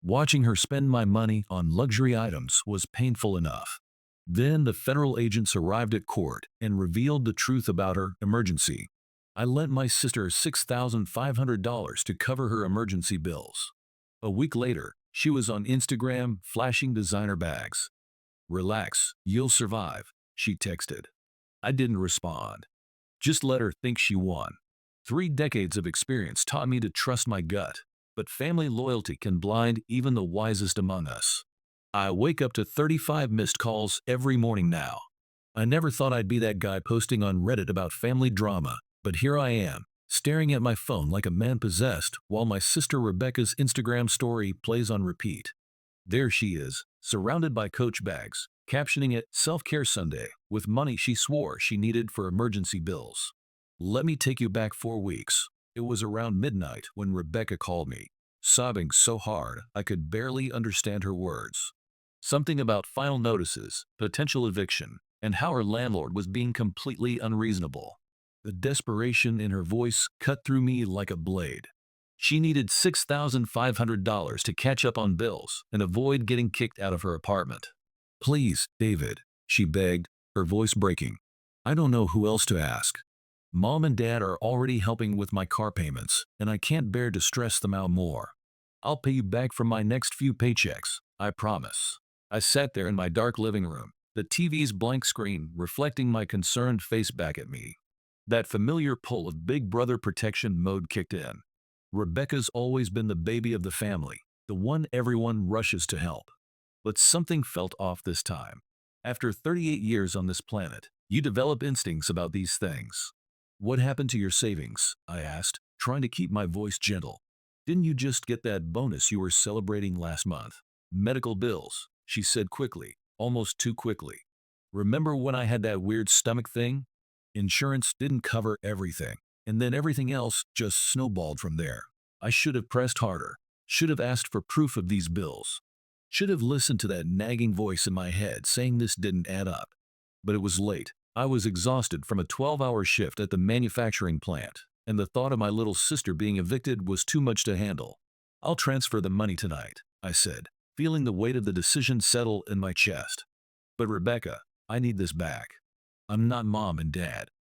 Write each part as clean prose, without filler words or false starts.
Watching her spend my money on luxury items was painful enough. Then the federal agents arrived at court and revealed the truth about her emergency. I lent my sister $6,500 to cover her emergency bills. A week later, she was on Instagram flashing designer bags. "Relax, you'll survive," she texted. I didn't respond. Just let her think she won. 3 decades of experience taught me to trust my gut, but family loyalty can blind even the wisest among us. I wake up to 35 missed calls every morning now. I never thought I'd be that guy posting on Reddit about family drama, but here I am, staring at my phone like a man possessed while my sister Rebecca's Instagram story plays on repeat. There she is, surrounded by Coach bags, captioning it "Self-Care Sunday" with money she swore she needed for emergency bills. Let me take you back 4 weeks. It was around midnight when Rebecca called me, sobbing so hard I could barely understand her words. Something about final notices, potential eviction, and how her landlord was being completely unreasonable. The desperation in her voice cut through me like a blade. She needed $6,500 to catch up on bills and avoid getting kicked out of her apartment. "Please, David," she begged, her voice breaking. "I don't know who else to ask. Mom and Dad are already helping with my car payments, and I can't bear to stress them out more. I'll pay you back from my next few paychecks, I promise." I sat there in my dark living room, the TV's blank screen reflecting my concerned face back at me. That familiar pull of Big Brother protection mode kicked in. Rebecca's always been the baby of the family, the one everyone rushes to help. But something felt off this time. After 38 years on this planet, you develop instincts about these things. "What happened to your savings?" I asked, trying to keep my voice gentle. "Didn't you just get that bonus you were celebrating last month?" "Medical bills," she said quickly, almost too quickly. "Remember when I had that weird stomach thing? Insurance didn't cover everything, and then everything else just snowballed from there. I should have pressed harder, should have asked for proof of these bills, should have listened to that nagging voice in my head saying this didn't add up. But it was late. I was exhausted from a 12-hour shift at the manufacturing plant, and the thought of my little sister being evicted was too much to handle. "I'll transfer the money tonight," I said, feeling the weight of the decision settle in my chest. "But Rebecca, I need this back. I'm not Mom and Dad.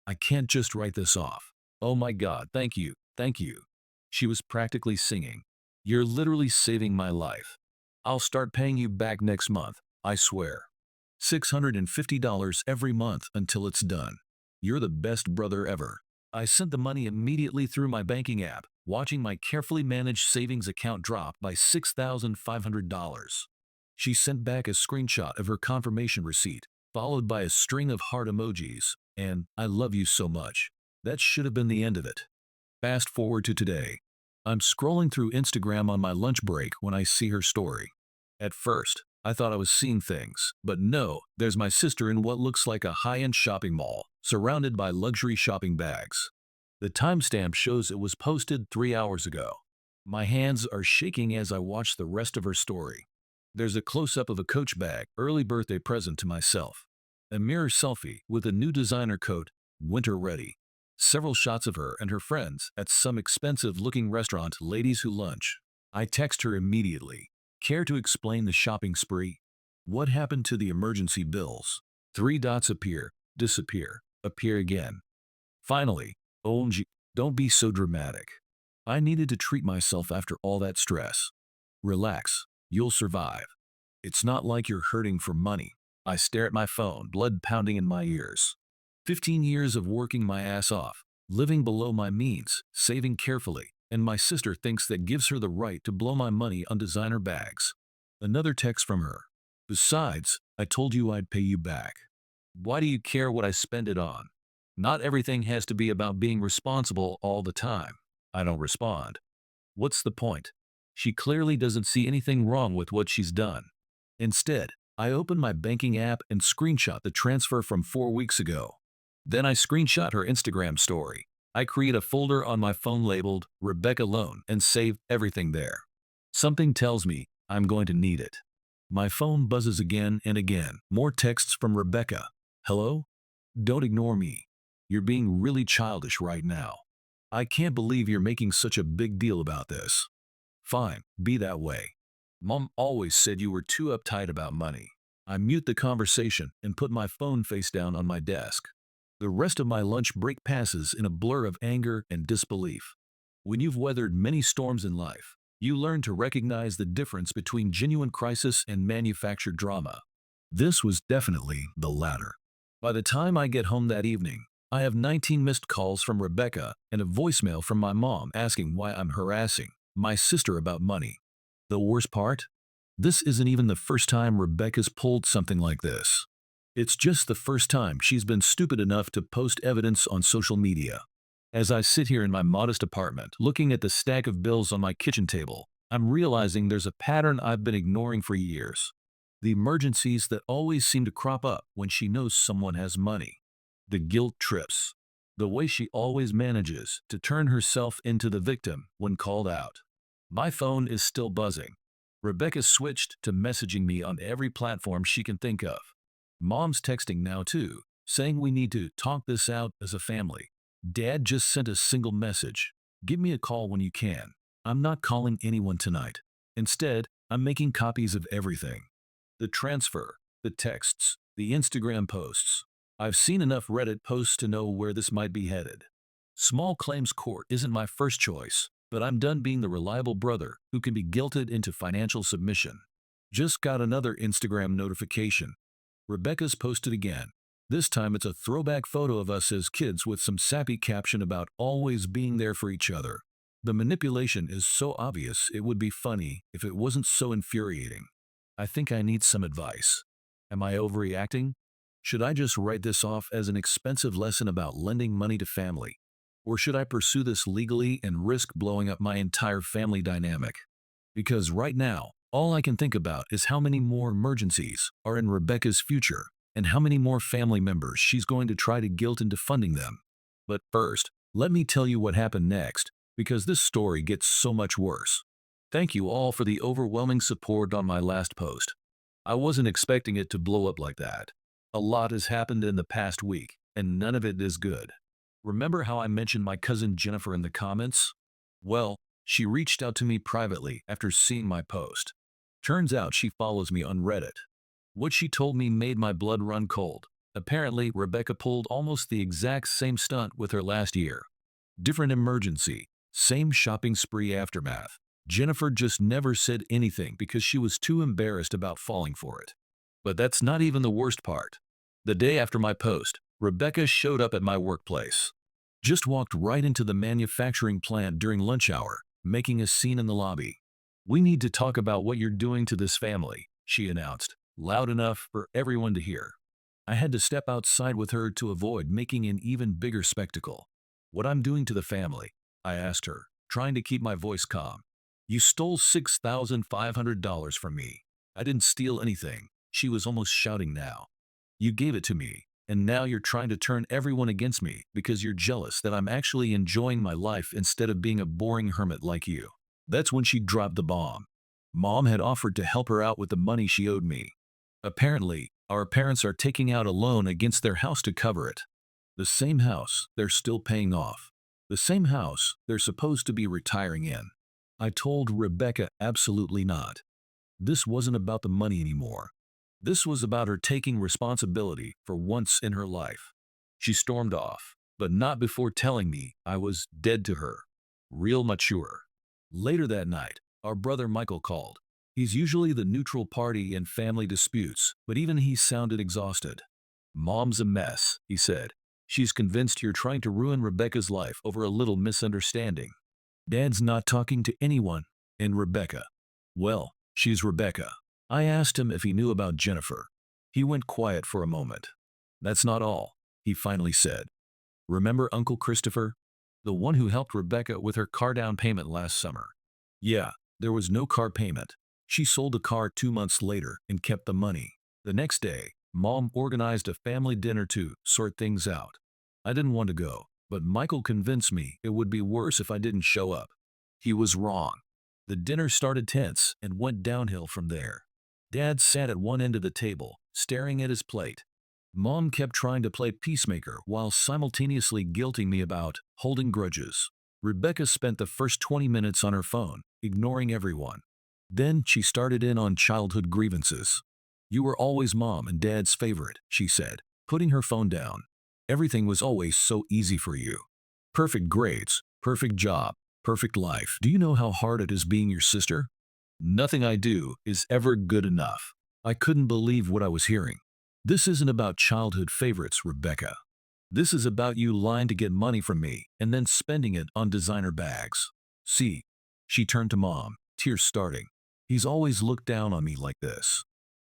I can't just write this off." "Oh my God, thank you, thank you." She was practically singing. "You're literally saving my life. I'll start paying you back next month, I swear. $650 every month until it's done. You're the best brother ever." I sent the money immediately through my banking app, watching my carefully managed savings account drop by $6,500. She sent back a screenshot of her confirmation receipt, followed by a string of heart emojis, and "I love you so much." That should have been the end of it. Fast forward to today. I'm scrolling through Instagram on my lunch break when I see her story. At first, I thought I was seeing things, but no, there's my sister in what looks like a high-end shopping mall, surrounded by luxury shopping bags. The timestamp shows it was posted 3 hours ago. My hands are shaking as I watch the rest of her story. There's a close-up of a Coach bag, early birthday present to myself. A mirror selfie with a new designer coat, winter ready. Several shots of her and her friends at some expensive-looking restaurant, Ladies Who Lunch. I text her immediately. "Care to explain the shopping spree? What happened to the emergency bills?" 3 dots appear, disappear, appear again. Finally, OMG, don't be so dramatic. I needed to treat myself after all that stress. "Relax, you'll survive. It's not like you're hurting for money." I stare at my phone, blood pounding in my ears. 15 years of working my ass off, living below my means, saving carefully, and my sister thinks that gives her the right to blow my money on designer bags. Another text from her. "Besides, I told you I'd pay you back. Why do you care what I spend it on? Not everything has to be about being responsible all the time." I don't respond. What's the point? She clearly doesn't see anything wrong with what she's done. Instead, I open my banking app and screenshot the transfer from 4 weeks ago. Then I screenshot her Instagram story. I create a folder on my phone labeled Rebecca Loan and save everything there. Something tells me I'm going to need it. My phone buzzes again and again. More texts from Rebecca. "Hello? Don't ignore me. You're being really childish right now. I can't believe you're making such a big deal about this." "Fine, be that way. Mom always said you were too uptight about money. I mute the conversation and put my phone face down on my desk. The rest of my lunch break passes in a blur of anger and disbelief. When you've weathered many storms in life, you learn to recognize the difference between genuine crisis and manufactured drama. This was definitely the latter. By the time I get home that evening, I have 19 missed calls from Rebecca and a voicemail from my mom asking why I'm harassing my sister about money. The worst part? This isn't even the first time Rebecca's pulled something like this. It's just the first time she's been stupid enough to post evidence on social media. As I sit here in my modest apartment, looking at the stack of bills on my kitchen table, I'm realizing there's a pattern I've been ignoring for years. The emergencies that always seem to crop up when she knows someone has money. The guilt trips. The way she always manages to turn herself into the victim when called out. My phone is still buzzing. Rebecca switched to messaging me on every platform she can think of. Mom's texting now too, saying we need to talk this out as a family. Dad just sent a single message. Give me a call when you can. I'm not calling anyone tonight. Instead, I'm making copies of everything. The transfer, the texts, the Instagram posts. I've seen enough Reddit posts to know where this might be headed. Small claims court isn't my first choice, but I'm done being the reliable brother who can be guilted into financial submission. Just got another Instagram notification. Rebecca's posted again. This time it's a throwback photo of us as kids with some sappy caption about always being there for each other. The manipulation is so obvious it would be funny if it wasn't so infuriating. I think I need some advice. Am I overreacting? Should I just write this off as an expensive lesson about lending money to family? Or should I pursue this legally and risk blowing up my entire family dynamic? Because right now, all I can think about is how many more emergencies are in Rebecca's future and how many more family members she's going to try to guilt into funding them. But first, let me tell you what happened next, because this story gets so much worse. Thank you all for the overwhelming support on my last post. I wasn't expecting it to blow up like that. A lot has happened in the past week, and none of it is good. Remember how I mentioned my cousin Jennifer in the comments? Well, she reached out to me privately after seeing my post. Turns out she follows me on Reddit. What she told me made my blood run cold. Apparently, Rebecca pulled almost the exact same stunt with her last year. Different emergency, same shopping spree aftermath. Jennifer just never said anything because she was too embarrassed about falling for it. But that's not even the worst part. The day after my post, Rebecca showed up at my workplace. Just walked right into the manufacturing plant during lunch hour, making a scene in the lobby. We need to talk about what you're doing to this family, she announced, loud enough for everyone to hear. I had to step outside with her to avoid making an even bigger spectacle. What I'm doing to the family, I asked her, trying to keep my voice calm. You stole $6,500 from me. I didn't steal anything, she was almost shouting now. You gave it to me, and now you're trying to turn everyone against me because you're jealous that I'm actually enjoying my life instead of being a boring hermit like you. That's when she dropped the bomb. Mom had offered to help her out with the money she owed me. Apparently, our parents are taking out a loan against their house to cover it. The same house they're still paying off. The same house they're supposed to be retiring in. I told Rebecca absolutely not. This wasn't about the money anymore. This was about her taking responsibility for once in her life. She stormed off, but not before telling me I was dead to her. Real mature. Later that night, our brother Michael called. He's usually the neutral party in family disputes, but even he sounded exhausted. Mom's a mess, he said. She's convinced you're trying to ruin Rebecca's life over a little misunderstanding. Dad's not talking to anyone, and Rebecca. Well, she's Rebecca. I asked him if he knew about Jennifer. He went quiet for a moment. That's not all, he finally said. Remember Uncle Christopher? The one who helped Rebecca with her car down payment last summer. Yeah, there was no car payment. She sold the car 2 months later and kept the money. The next day, Mom organized a family dinner to sort things out. I didn't want to go, but Michael convinced me it would be worse if I didn't show up. He was wrong. The dinner started tense and went downhill from there. Dad sat at one end of the table, staring at his plate. Mom kept trying to play peacemaker while simultaneously guilting me about holding grudges. Rebecca spent the first 20 minutes on her phone, ignoring everyone. Then she started in on childhood grievances. You were always mom and dad's favorite, she said, putting her phone down. Everything was always so easy for you. Perfect grades, perfect job, perfect life. Do you know how hard it is being your sister? Nothing I do is ever good enough. I couldn't believe what I was hearing. This isn't about childhood favorites, Rebecca. This is about you lying to get money from me and then spending it on designer bags. See, she turned to mom, tears starting. He's always looked down on me like this.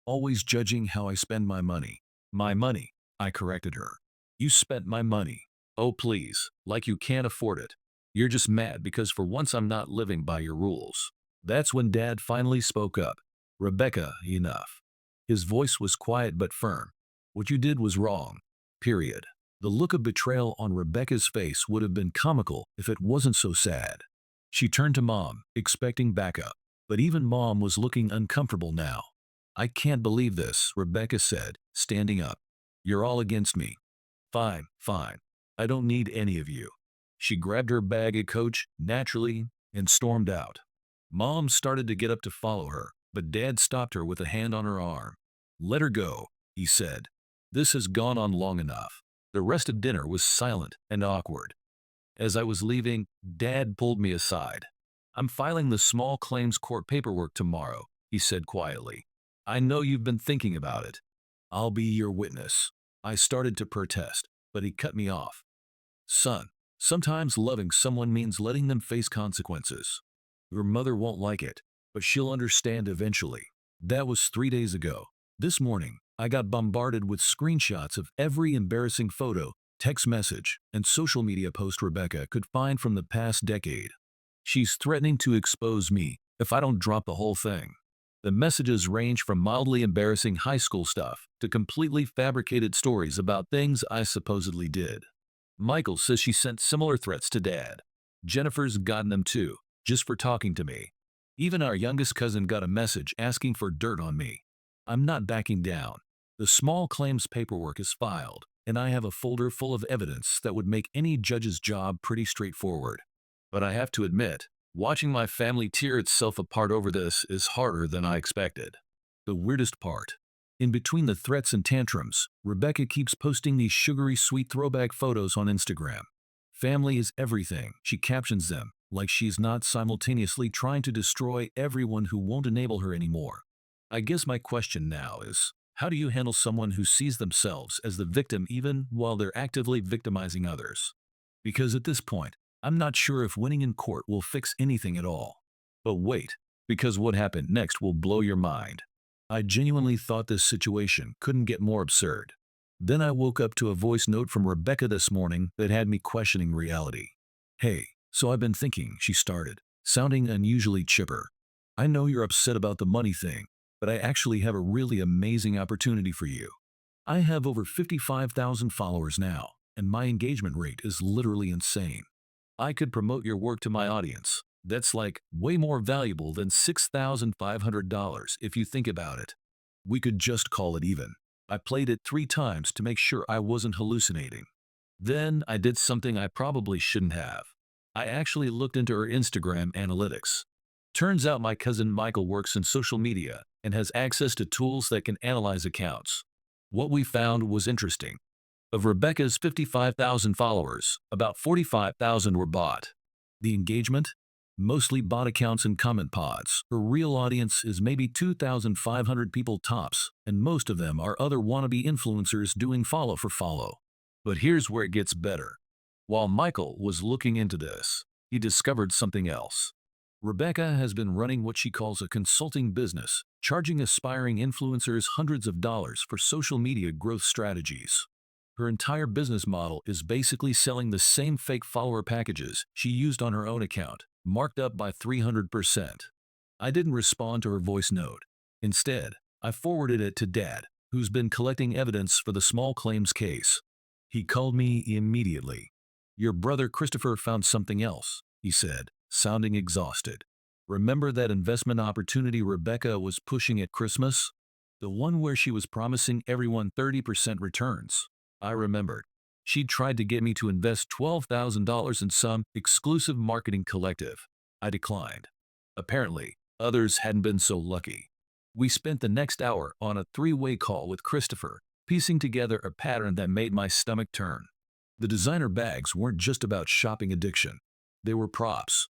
Always judging how I spend my money. My money, I corrected her. You spent my money. Oh please, like you can't afford it. You're just mad because for once I'm not living by your rules. That's when Dad finally spoke up. Rebecca, enough. His voice was quiet but firm. What you did was wrong. Period. The look of betrayal on Rebecca's face would have been comical if it wasn't so sad. She turned to Mom, expecting backup, but even Mom was looking uncomfortable now. I can't believe this, Rebecca said, standing up. You're all against me. Fine, fine. I don't need any of you. She grabbed her bag of Coach, naturally, and stormed out. Mom started to get up to follow her, but Dad stopped her with a hand on her arm. Let her go, he said. This has gone on long enough. The rest of dinner was silent and awkward. As I was leaving, Dad pulled me aside. I'm filing the small claims court paperwork tomorrow, he said quietly. I know you've been thinking about it. I'll be your witness. I started to protest, but he cut me off. Son, sometimes loving someone means letting them face consequences. Your mother won't like it, but she'll understand eventually. That was 3 days ago. This morning, I got bombarded with screenshots of every embarrassing photo, text message, and social media post Rebecca could find from the past decade. She's threatening to expose me if I don't drop the whole thing. The messages range from mildly embarrassing high school stuff to completely fabricated stories about things I supposedly did. Michael says she sent similar threats to Dad. Jennifer's gotten them too, just for talking to me. Even our youngest cousin got a message asking for dirt on me. I'm not backing down. The small claims paperwork is filed, and I have a folder full of evidence that would make any judge's job pretty straightforward. But I have to admit, watching my family tear itself apart over this is harder than I expected. The weirdest part. In between the threats and tantrums, Rebecca keeps posting these sugary sweet throwback photos on Instagram. Family is everything, she captions them, like she's not simultaneously trying to destroy everyone who won't enable her anymore. I guess my question now is, how do you handle someone who sees themselves as the victim even while they're actively victimizing others? Because at this point, I'm not sure if winning in court will fix anything at all. But wait, because what happened next will blow your mind. I genuinely thought this situation couldn't get more absurd. Then I woke up to a voice note from Rebecca this morning that had me questioning reality. Hey, so I've been thinking, she started, sounding unusually chipper. I know you're upset about the money thing, but I actually have a really amazing opportunity for you. I have over 55,000 followers now, and my engagement rate is literally insane. I could promote your work to my audience. That's like way more valuable than $6,500 if you think about it. We could just call it even. I played it 3 times to make sure I wasn't hallucinating. Then I did something I probably shouldn't have. I actually looked into her Instagram analytics. Turns out my cousin Michael works in social media and has access to tools that can analyze accounts. What we found was interesting. Of Rebecca's 55,000 followers, about 45,000 were bot. The engagement? Mostly bot accounts and comment pods. Her real audience is maybe 2,500 people tops, and most of them are other wannabe influencers doing follow for follow. But here's where it gets better. While Michael was looking into this, he discovered something else. Rebecca has been running what she calls a consulting business, charging aspiring influencers hundreds of dollars for social media growth strategies. Her entire business model is basically selling the same fake follower packages she used on her own account, marked up by 300%. I didn't respond to her voice note. Instead, I forwarded it to Dad, who's been collecting evidence for the small claims case. He called me immediately. Your brother Christopher found something else, he said, sounding exhausted. Remember that investment opportunity Rebecca was pushing at Christmas? The one where she was promising everyone 30% returns. I remembered. She'd tried to get me to invest $12,000 in some exclusive marketing collective. I declined. Apparently, Others hadn't been so lucky. We spent the next hour on a three-way call with Christopher, piecing together a pattern that made my stomach turn. The designer bags weren't just about shopping addiction. They were props.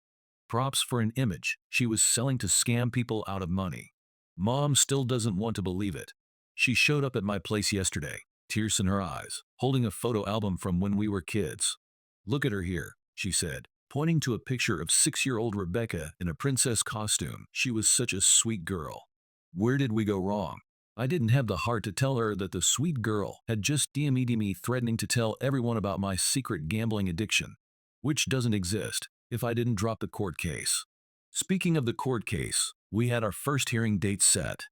Props for an image she was selling to scam people out of money. Mom still doesn't want to believe it. She showed up at my place yesterday, tears in her eyes, holding a photo album from when we were kids. "Look at her here," she said, pointing to a picture of 6-year-old Rebecca in a princess costume. She was such a sweet girl. Where did we go wrong? I didn't have the heart to tell her that the sweet girl had just DM'd me threatening to tell everyone about my secret gambling addiction, which doesn't exist, if I didn't drop the court case. Speaking of the court case, we had our first hearing date set.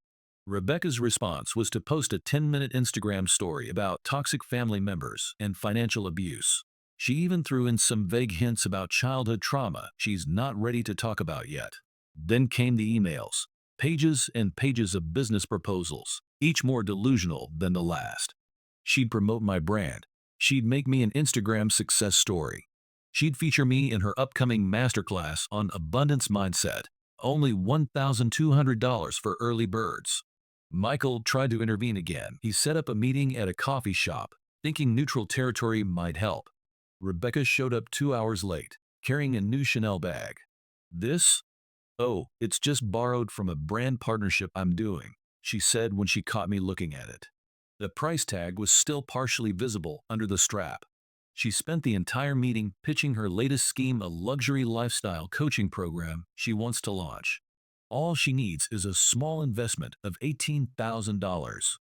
Rebecca's response was to post a 10-minute Instagram story about toxic family members and financial abuse. She even threw in some vague hints about childhood trauma she's not ready to talk about yet. Then came the emails. Pages and pages of business proposals, each more delusional than the last. She'd promote my brand. She'd make me an Instagram success story. She'd feature me in her upcoming masterclass on abundance mindset. Only $1,200 for early birds. Michael tried to intervene again. He set up a meeting at a coffee shop, thinking neutral territory might help. Rebecca showed up 2 hours late, carrying a new Chanel bag. "This? Oh, it's just borrowed from a brand partnership I'm doing," she said when she caught me looking at it. The price tag was still partially visible under the strap. She spent the entire meeting pitching her latest scheme, a luxury lifestyle coaching program she wants to launch. All she needs is a small investment of $18,000.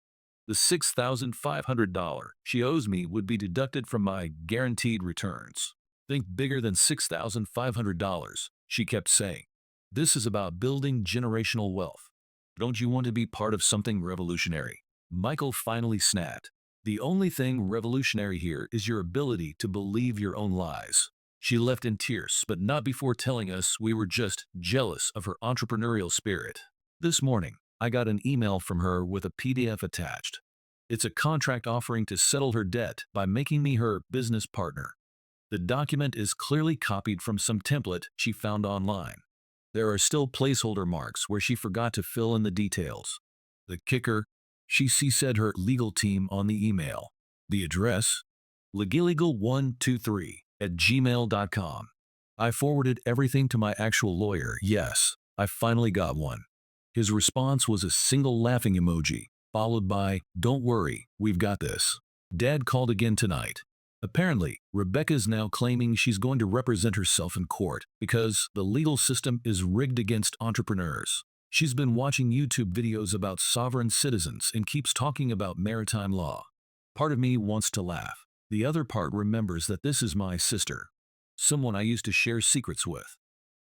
The $6,500 she owes me would be deducted from my guaranteed returns. "Think bigger than $6,500, she kept saying. "This is about building generational wealth. Don't you want to be part of something revolutionary?" Michael finally snapped. "The only thing revolutionary here is your ability to believe your own lies." She left in tears, but not before telling us we were just jealous of her entrepreneurial spirit. This morning, I got an email from her with a PDF attached. It's a contract offering to settle her debt by making me her business partner. The document is clearly copied from some template she found online. There are still placeholder marks where she forgot to fill in the details. The kicker, she said her legal team on the email. The address? legalegal123@gmail.com. I forwarded everything to my actual lawyer. Yes, I finally got one. His response was a single laughing emoji, followed by, "Don't worry, we've got this." Dad called again tonight. Apparently, Rebecca's now claiming she's going to represent herself in court because the legal system is rigged against entrepreneurs. She's been watching YouTube videos about sovereign citizens and keeps talking about maritime law. Part of me wants to laugh. The other part remembers that this is my sister. Someone I used to share secrets with.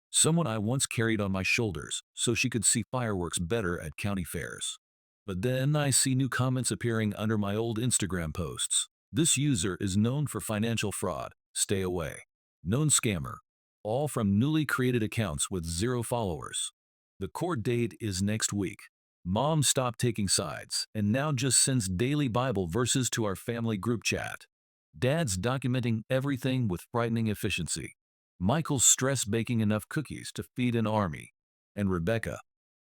Someone I once carried on my shoulders so she could see fireworks better at county fairs. But then I see new comments appearing under my old Instagram posts. "This user is known for financial fraud. Stay away." "Known scammer." All from newly created accounts with 0 followers. The court date is next week. Mom stopped taking sides and now just sends daily Bible verses to our family group chat. Dad's documenting everything with frightening efficiency. Michael's stress baking enough cookies to feed an army. And Rebecca,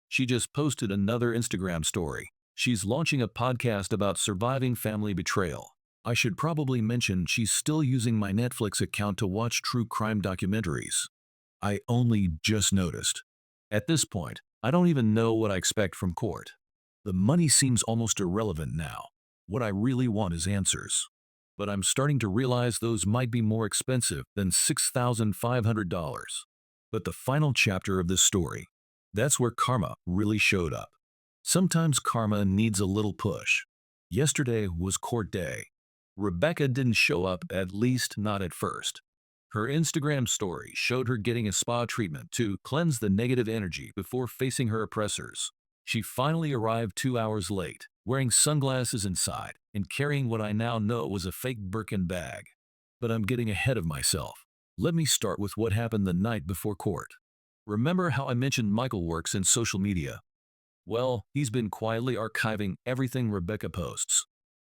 she just posted another Instagram story. She's launching a podcast about surviving family betrayal. I should probably mention she's still using my Netflix account to watch true crime documentaries. I only just noticed. At this point, I don't even know what I expect from court. The money seems almost irrelevant now. What I really want is answers. But I'm starting to realize those might be more expensive than $6,500. But the final chapter of this story, that's where karma really showed up. Sometimes karma needs a little push. Yesterday was court day. Rebecca didn't show up, at least not at first. Her Instagram story showed her getting a spa treatment to cleanse the negative energy before facing her oppressors. She finally arrived 2 hours late, wearing sunglasses inside and carrying what I now know was a fake Birkin bag. But I'm getting ahead of myself. Let me start with what happened the night before court. Remember how I mentioned Michael works in social media? Well, he's been quietly archiving everything Rebecca posts.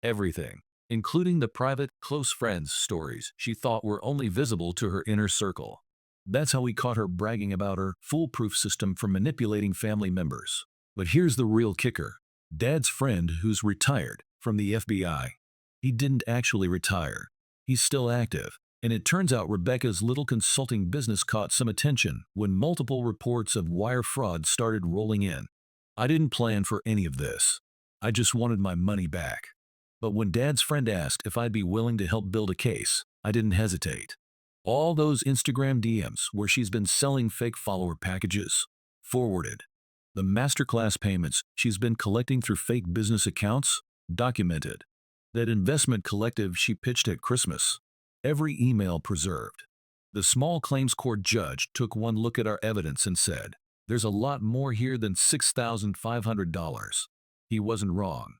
Everything, including the private, close friends stories she thought were only visible to her inner circle. That's how we caught her bragging about her foolproof system for manipulating family members. But here's the real kicker. Dad's friend who's retired from the FBI. He didn't actually retire. He's still active. And it turns out Rebecca's little consulting business caught some attention when multiple reports of wire fraud started rolling in. I didn't plan for any of this. I just wanted my money back. But when Dad's friend asked if I'd be willing to help build a case, I didn't hesitate. All those Instagram DMs where she's been selling fake follower packages, forwarded. The masterclass payments she's been collecting through fake business accounts, documented. That investment collective she pitched at Christmas, every email preserved. The small claims court judge took one look at our evidence and said, "There's a lot more here than $6,500. He wasn't wrong.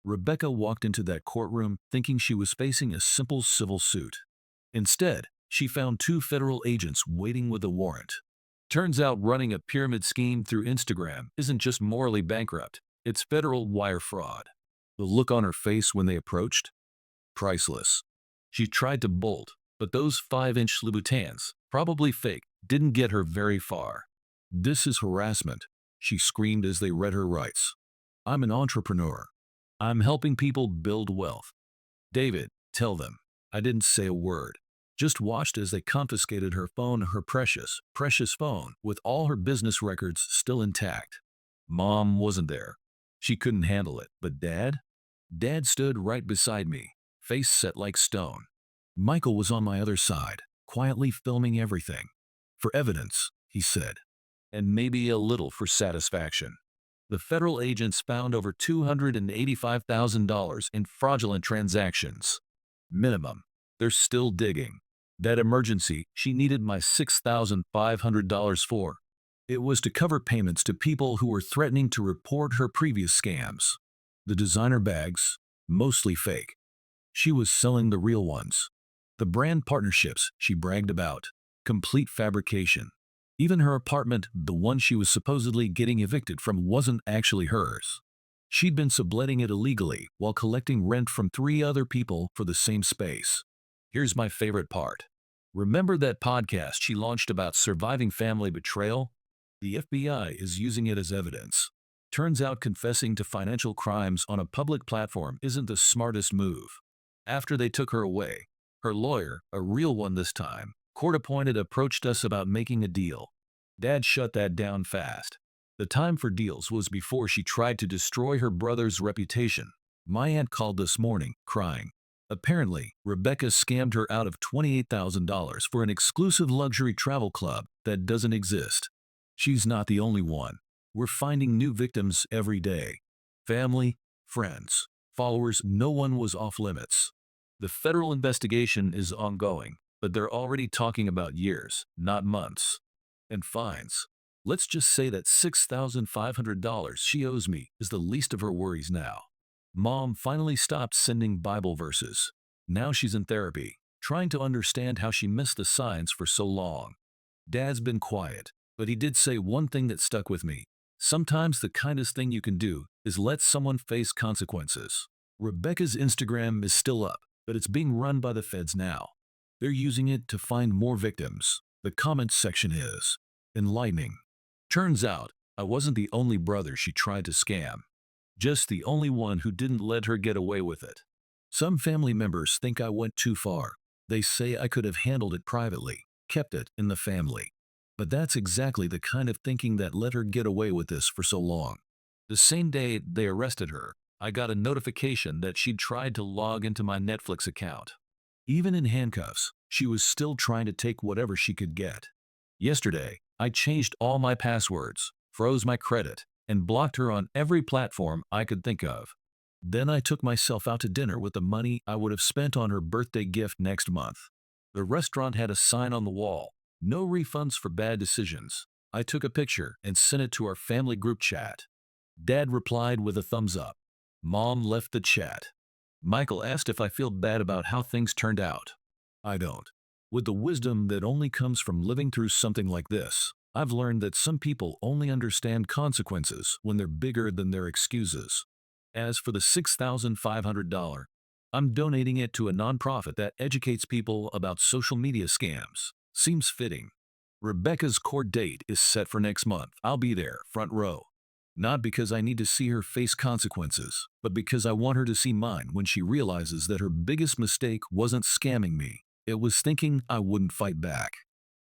Rebecca walked into that courtroom thinking she was facing a simple civil suit. Instead, she found two federal agents waiting with a warrant. Turns out running a pyramid scheme through Instagram isn't just morally bankrupt, it's federal wire fraud. The look on her face when they approached? Priceless. She tried to bolt, but those 5-inch Louboutins, probably fake, didn't get her very far. "This is harassment," she screamed as they read her rights. "I'm an entrepreneur. I'm helping people build wealth." "David, tell them." I didn't say a word. Just watched as they confiscated her phone, her precious, precious phone, with all her business records still intact. Mom wasn't there. She couldn't handle it, but Dad? Dad stood right beside me, face set like stone. Michael was on my other side, quietly filming everything. "For evidence," he said, "and maybe a little for satisfaction." The federal agents found over $285,000 in fraudulent transactions. Minimum. They're still digging. That emergency she needed my $6,500 for. It was to cover payments to people who were threatening to report her previous scams. The designer bags, mostly fake. She was selling the real ones. The brand partnerships she bragged about, complete fabrication. Even her apartment, the one she was supposedly getting evicted from, wasn't actually hers. She'd been subletting it illegally while collecting rent from 3 other people for the same space. Here's my favorite part. Remember that podcast she launched about surviving family betrayal? The FBI is using it as evidence. Turns out confessing to financial crimes on a public platform isn't the smartest move. After they took her away, her lawyer, a real one this time, court-appointed, approached us about making a deal. Dad shut that down fast. The time for deals was before she tried to destroy her brother's reputation. My aunt called this morning, crying. Apparently, Rebecca scammed her out of $28,000 for an exclusive luxury travel club that doesn't exist. She's not the only one. We're finding new victims every day. Family, friends, followers, no one was off limits. The federal investigation is ongoing, but they're already talking about years, not months. And fines. Let's just say that $6,500 she owes me is the least of her worries now. Mom finally stopped sending Bible verses. Now she's in therapy, trying to understand how she missed the signs for so long. Dad's been quiet, but he did say one thing that stuck with me. Sometimes the kindest thing you can do is let someone face consequences. Rebecca's Instagram is still up, but it's being run by the feds now. They're using it to find more victims. The comments section is enlightening. Turns out, I wasn't the only brother she tried to scam. Just the only one who didn't let her get away with it. Some family members think I went too far. They say I could have handled it privately, kept it in the family. But that's exactly the kind of thinking that let her get away with this for so long. The same day they arrested her, I got a notification that she'd tried to log into my Netflix account. Even in handcuffs, she was still trying to take whatever she could get. Yesterday, I changed all my passwords, froze my credit, and blocked her on every platform I could think of. Then I took myself out to dinner with the money I would have spent on her birthday gift next month. The restaurant had a sign on the wall, "No refunds for bad decisions." I took a picture and sent it to our family group chat. Dad replied with a thumbs up. Mom left the chat. Michael asked if I feel bad about how things turned out. I don't. With the wisdom that only comes from living through something like this, I've learned that some people only understand consequences when they're bigger than their excuses. As for the $6,500, I'm donating it to a nonprofit that educates people about social media scams. Seems fitting. Rebecca's court date is set for next month. I'll be there, front row. Not because I need to see her face consequences, but because I want her to see mine when she realizes that her biggest mistake wasn't scamming me. It was thinking I wouldn't fight back.